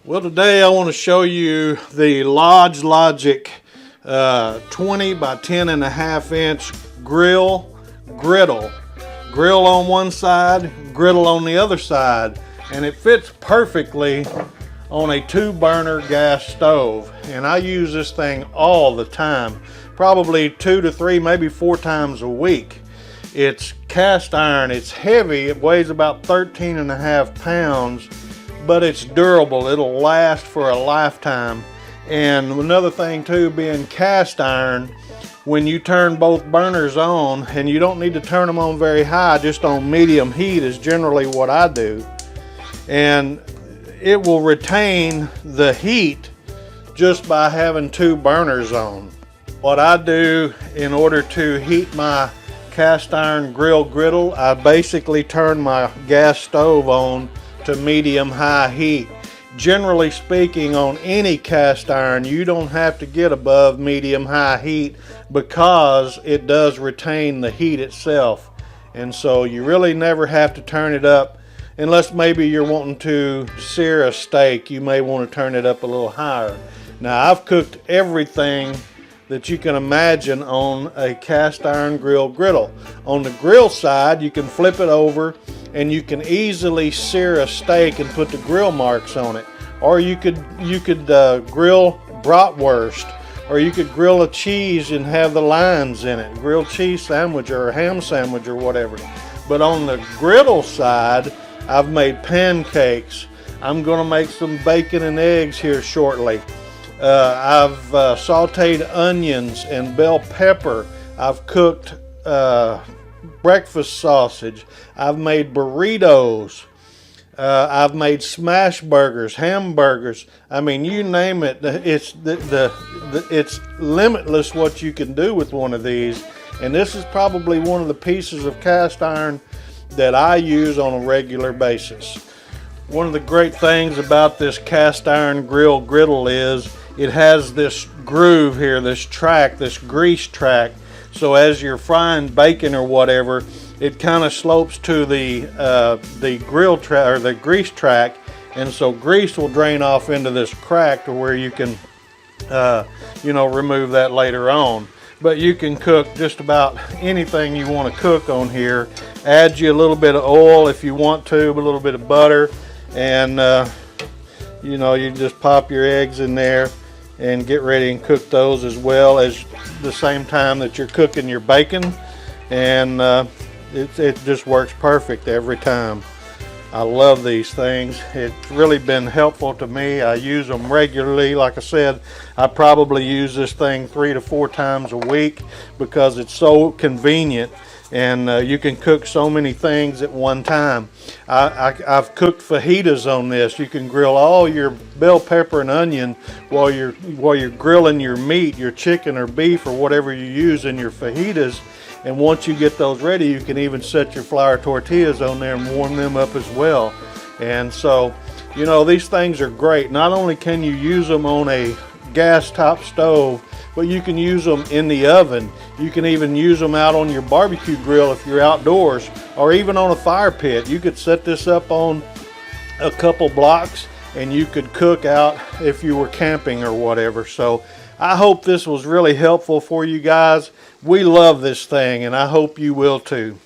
Well, today I want to show you the Lodge Logic 20 by 10.5 inch griddle. Grill on one side, griddle on the other side, and it fits perfectly on a 2-burner gas stove. And I use this thing all the time, probably 2 to 3, maybe 4 times a week. It's cast iron, it's heavy, it weighs about 13.5 pounds, but it's durable. It'll last for a lifetime. And another thing too, being cast iron, when you turn both burners on, and you don't need to turn them on very high, just on medium heat is generally what I do, and it will retain the heat just by having 2 burners on. What I do in order to heat my cast iron griddle, I basically turn my gas stove on to medium high heat. Generally speaking, on any cast iron, you don't have to get above medium high heat because it does retain the heat itself. And so you really never have to turn it up, unless maybe you're wanting to sear a steak. You may want to turn it up a little higher. Now, I've cooked everything that you can imagine on a cast iron griddle. On the grill side, you can flip it over and you can easily sear a steak and put the grill marks on it. Or you could grill bratwurst, or you could grill a cheese and have the lines in it, grilled cheese sandwich or a ham sandwich or whatever. But on the griddle side, I've made pancakes. I'm gonna make some bacon and eggs here shortly. I've sauteed onions and bell pepper. I've cooked breakfast sausage. I've made burritos. I've made smash burgers, hamburgers. I mean, you name it. It's it's limitless what you can do with one of these. And this is probably one of the pieces of cast iron that I use on a regular basis. One of the great things about this cast iron griddle is it has this groove here, this track, this grease track. So as you're frying bacon or whatever, it kind of slopes to the grill track or the grease track, and so grease will drain off into this crack to where you can, remove that later on. But you can cook just about anything you want to cook on here. Add you a little bit of oil if you want to, a little bit of butter, and you just pop your eggs in there and get ready and cook those as well as the same time that you're cooking your bacon, and it just works perfect every time. I love these things. It's really been helpful to me. I use them regularly. Like I said, I probably use this thing 3 to 4 times a week because it's so convenient, and you can cook so many things at one time. I've cooked fajitas on this. You can grill all your bell pepper and onion while you're grilling your meat, your chicken or beef or whatever you use in your fajitas. And once you get those ready, you can even set your flour tortillas on there and warm them up as well. And so, these things are great. Not only can you use them on a gas top stove, but you can use them in the oven. You can even use them out on your barbecue grill if you're outdoors, or even on a fire pit. You could set this up on a couple blocks and you could cook out if you were camping or whatever. So I hope this was really helpful for you guys. We love this thing, and I hope you will too.